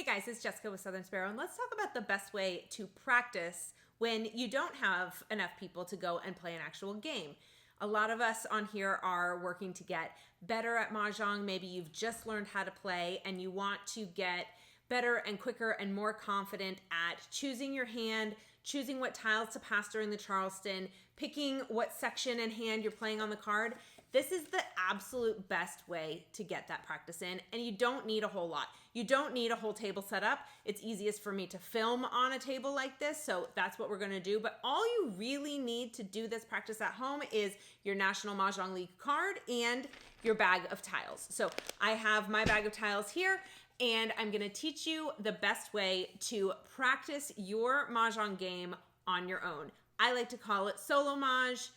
guys, it's Jessica with Southern Sparrow, and let's talk about the best way to practice when you don't have enough people to go and play an actual game. A lot of us on here are working to get better at Mahjong. Maybe you've just learned how to play and you want to get better and quicker and more confident at choosing your hand, choosing what tiles to pass during the Charleston, picking what section and hand you're playing on the card. This is the absolute best way to get that practice in, and you don't need a whole lot. You don't need a whole table set up. It's easiest for me to film on a table like this, so that's what we're gonna do. But all you really need to do this practice at home is your National Mahjong League card and your bag of tiles. So I have my bag of tiles here, and I'm gonna teach you the best way to practice your Mahjong game on your own. I like to call it solomage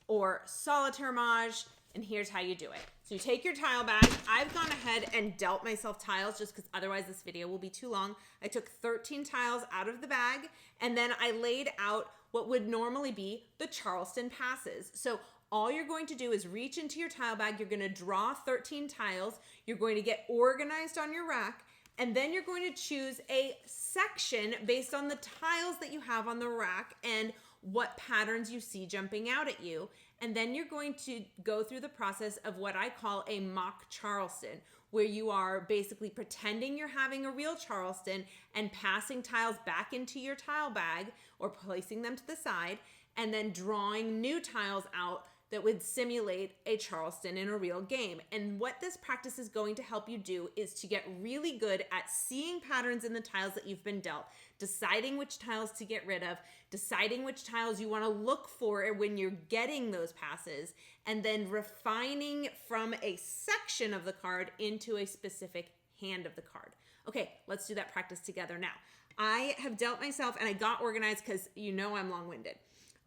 or solitaire Mahj, and here's how you do it. So you take your tile bag. I've gone ahead and dealt myself tiles just because otherwise this video will be too long. I took 13 tiles out of the bag, and then I laid out what would normally be the Charleston passes. So all you're going to do is reach into your tile bag. You're going to draw 13 tiles. You're going to get organized on your rack, and then you're going to choose a section based on the tiles that you have on the rack and what patterns you see jumping out at you. And then you're going to go through the process of what I call a mock Charleston, where you are basically pretending you're having a real Charleston and passing tiles back into your tile bag or placing them to the side, and then drawing new tiles out that would simulate a Charleston in a real game. And what this practice is going to help you do is to get really good at seeing patterns in the tiles that you've been dealt, deciding which tiles to get rid of, deciding which tiles you want to look for when you're getting those passes, and then refining from a section of the card into a specific hand of the card. Okay, let's do that practice together now. I have dealt myself and I got organized because you know I'm long-winded.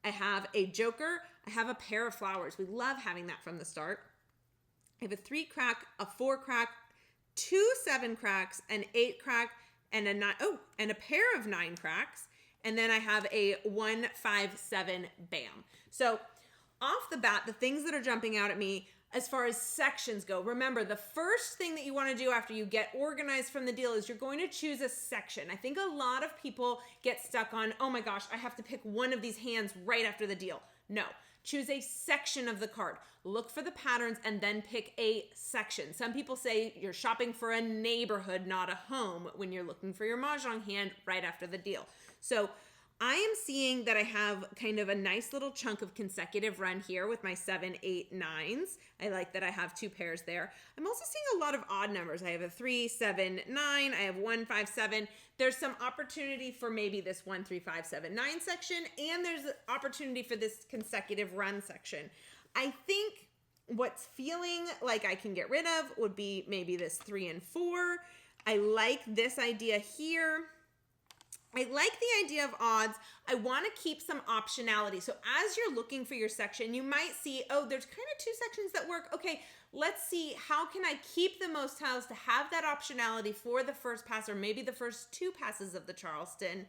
I have a joker, I have a pair of flowers. We love having that from the start. I have a 3 crack, a 4 crack, 2 7 cracks, an 8 crack, and a 9, and a pair of 9 cracks. And then I have a 1 5 7 bam. So off the bat, the things that are jumping out at me as far as sections go, remember the first thing that you want to do after you get organized from the deal is you're going to choose a section. I think a lot of people get stuck on, oh my gosh, I have to pick one of these hands right after the deal. No, choose a section of the card. Look for the patterns and then pick a section. Some people say you're shopping for a neighborhood, not a home, when you're looking for your Mahjong hand right after the deal. So I am seeing that I have kind of a nice little chunk of consecutive run here with my 7, 8, 9s. I like that I have 2 pairs there. I'm also seeing a lot of odd numbers. I have a 3, 7, 9. I have 1, 5, 7. There's some opportunity for maybe this 1, 3, 5, 7, 9 section, and there's an opportunity for this consecutive run section. I think what's feeling like I can get rid of would be maybe this 3 and 4. I like this idea here. I like the idea of odds. I want to keep some optionality. So as you're looking for your section, you might see, oh, there's kind of 2 sections that work. Okay, let's see, how can I keep the most tiles to have that optionality for the first pass or maybe the first 2 passes of the Charleston,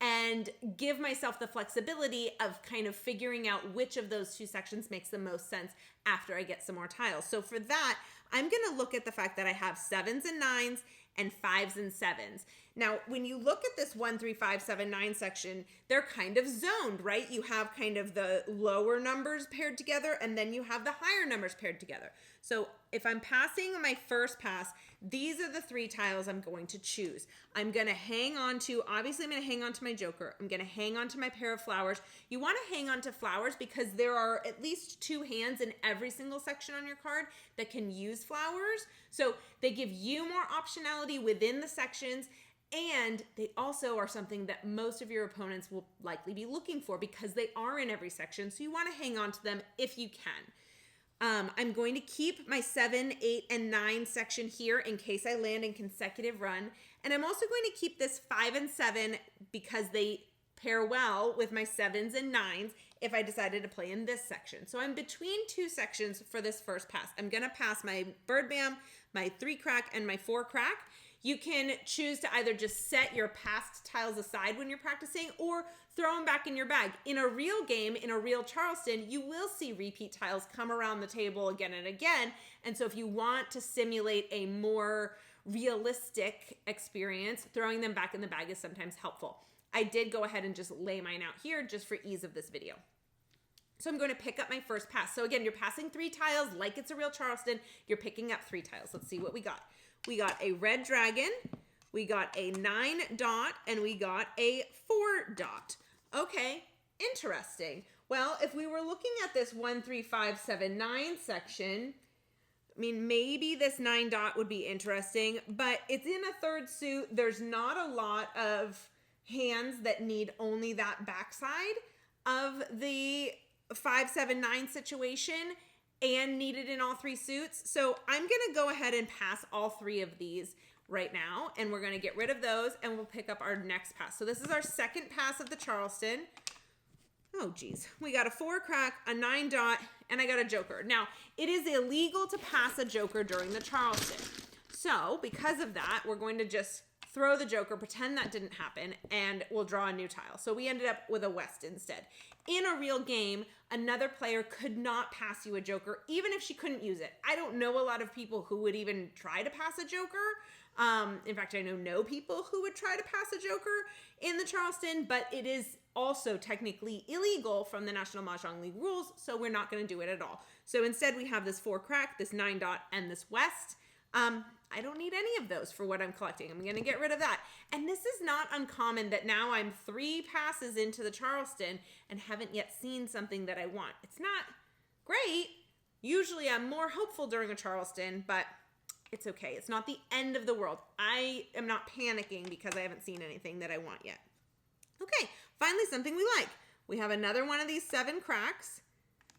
and give myself the flexibility of kind of figuring out which of those 2 sections makes the most sense after I get some more tiles. So for that, I'm going to look at the fact that I have 7s and 9s and 5s and 7s. Now, when you look at this 1, 3, 5, 7, 9 section, they're kind of zoned, right? You have kind of the lower numbers paired together, and then you have the higher numbers paired together. So if I'm passing my first pass, these are the 3 tiles I'm going to choose. I'm going to hang on to, obviously I'm going to hang on to my joker. I'm going to hang on to my pair of flowers. You want to hang on to flowers because there are at least 2 hands in every single section on your card that can use flowers. So they give you more optionality within the sections, and they also are something that most of your opponents will likely be looking for because they are in every section. So you want to hang on to them if you can. I'm going to keep my 7, 8, and 9 section here in case I land in consecutive run. And I'm also going to keep this 5 and 7 because they pair well with my 7s and 9s if I decided to play in this section. So I'm between 2 sections for this first pass. I'm going to pass my bird bam, my 3 crack, and my 4 crack. You can choose to either just set your past tiles aside when you're practicing or throw them back in your bag. In a real game, in a real Charleston, you will see repeat tiles come around the table again and again. And so if you want to simulate a more realistic experience, throwing them back in the bag is sometimes helpful. I did go ahead and just lay mine out here just for ease of this video. So I'm going to pick up my first pass. So again, you're passing 3 tiles like it's a real Charleston. You're picking up 3 tiles. Let's see what we got. We got a red dragon, we got a 9 dot, and we got a 4 dot. Okay, interesting. Well, if we were looking at this 1, 3, 5, 7, 9 section, I mean, maybe this 9 dot would be interesting, but it's in a third suit. There's not a lot of hands that need only that backside of the 5, 7, 9 situation and need it in all 3 suits. So I'm gonna go ahead and pass all 3 of these right now, and we're gonna get rid of those and we'll pick up our next pass. So this is our second pass of the Charleston. Oh geez, we got a 4 crack, a 9 dot, and I got a joker. Now, it is illegal to pass a joker during the Charleston. So because of that, we're going to just throw the joker, pretend that didn't happen, and we'll draw a new tile. So we ended up with a West instead. In a real game, another player could not pass you a joker, even if she couldn't use it. I don't know a lot of people who would even try to pass a joker. In fact, I know no people who would try to pass a joker in the Charleston, but it is also technically illegal from the National Mahjong League rules, so we're not going to do it at all. So instead, we have this 4 crack, this 9 dot, and this West. I don't need any of those for what I'm collecting. I'm going to get rid of that. And this is not uncommon that now I'm 3 passes into the Charleston and haven't yet seen something that I want. It's not great. Usually I'm more hopeful during a Charleston, but it's okay. It's not the end of the world. I am not panicking because I haven't seen anything that I want yet. Okay, finally something we like. We have another one of these 7 cracks.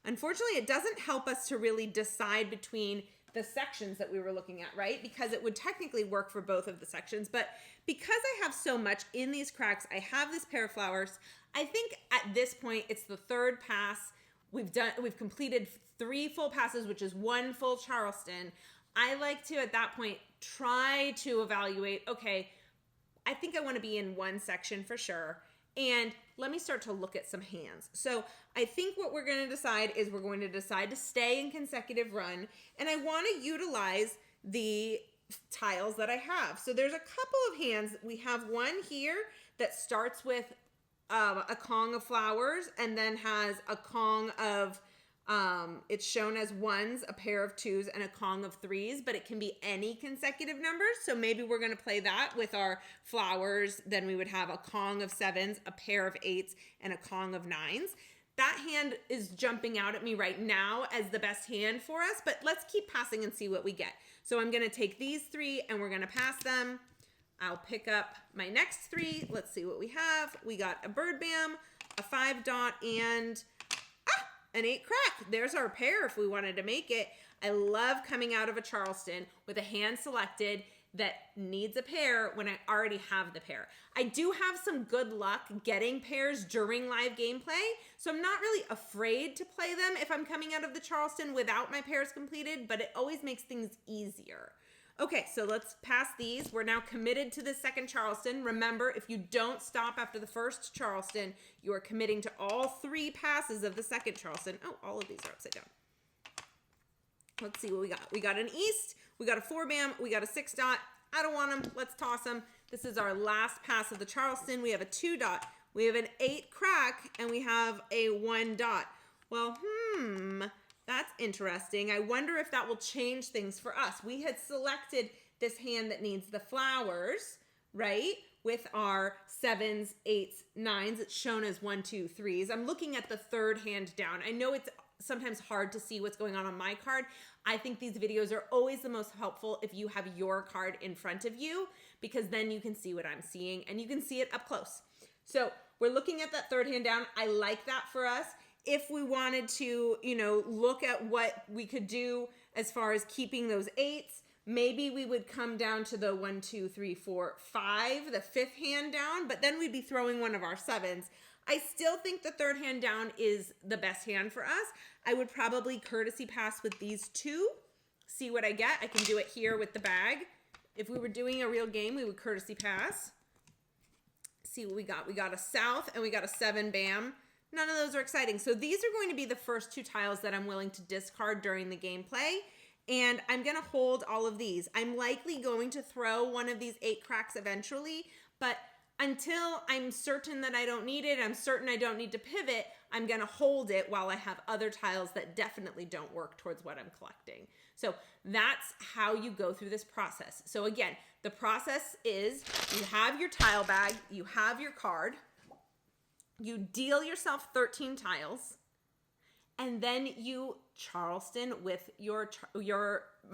Unfortunately, it doesn't help us to really decide between the sections that we were looking at, right? Because it would technically work for both of the sections, but because I have so much in these cracks, I have this pair of flowers. I think at this point, it's the 3rd pass. We've completed 3 full passes, which is 1 full Charleston. I like to, at that point, try to evaluate, okay, I think I want to be in 1 section for sure. And let me start to look at some hands. So I think what we're going to decide is we're going to decide to stay in consecutive run. And I want to utilize the tiles that I have. So there's a couple of hands. We have one here that starts with a Kong of flowers and then has a Kong of, it's shown as 1s, a pair of 2s, and a Kong of 3s, but it can be any consecutive numbers. So maybe we're going to play that with our flowers. Then we would have a Kong of 7s, a pair of 8s, and a Kong of 9s. That hand is jumping out at me right now as the best hand for us, but let's keep passing and see what we get. So I'm going to take these 3 and we're going to pass them. I'll pick up my next 3. Let's see what we have. We got a bird bam, a 5 dot, and an 8 crack. There's our pair if we wanted to make it. I love coming out of a Charleston with a hand selected that needs a pair when I already have the pair. I do have some good luck getting pairs during live gameplay, so I'm not really afraid to play them if I'm coming out of the Charleston without my pairs completed, but it always makes things easier. Okay, so let's pass these. We're now committed to the second Charleston. Remember, if you don't stop after the first Charleston, you are committing to all 3 passes of the second Charleston. Oh, all of these are upside down. Let's see what we got. We got an East, we got a 4 bam, we got a 6 dot. I don't want them. Let's toss them. This is our last pass of the Charleston. We have a 2 dot, we have an 8 crack, and we have a 1 dot. Well, that's interesting. I wonder if that will change things for us. We had selected this hand that needs the flowers, right? With our 7s, 8s, 9s. It's shown as 1, 2, 3s. I'm looking at the 3rd hand down. I know it's sometimes hard to see what's going on my card. I think these videos are always the most helpful if you have your card in front of you, because then you can see what I'm seeing and you can see it up close. So we're looking at that 3rd hand down. I like that for us. If we wanted to, look at what we could do as far as keeping those 8s, maybe we would come down to the 1, 2, 3, 4, 5, the 5th hand down, but then we'd be throwing one of our 7s. I still think the 3rd hand down is the best hand for us. I would probably courtesy pass with these 2, see what I get. I can do it here with the bag. If we were doing a real game, we would courtesy pass. See what we got. We got a South and we got a 7 bam. None of those are exciting. So these are going to be the first 2 tiles that I'm willing to discard during the gameplay. and I'm going to hold all of these. I'm likely going to throw one of these 8 cracks eventually, but until I'm certain that I don't need it, I'm certain I don't need to pivot, I'm going to hold it while I have other tiles that definitely don't work towards what I'm collecting. So that's how you go through this process. So again, the process is you have your tile bag, you have your card, you deal yourself 13 tiles, and then you Charleston with your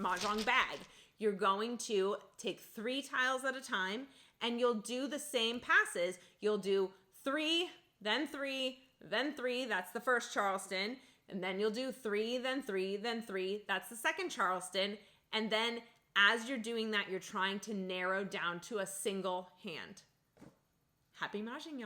Mahjong bag. You're going to take 3 tiles at a time, and you'll do the same passes. You'll do 3, then 3, then 3. That's the first Charleston. And then you'll do 3, then 3, then 3. That's the second Charleston. And then as you're doing that, you're trying to narrow down to a single hand. Happy Mahjong, y'all.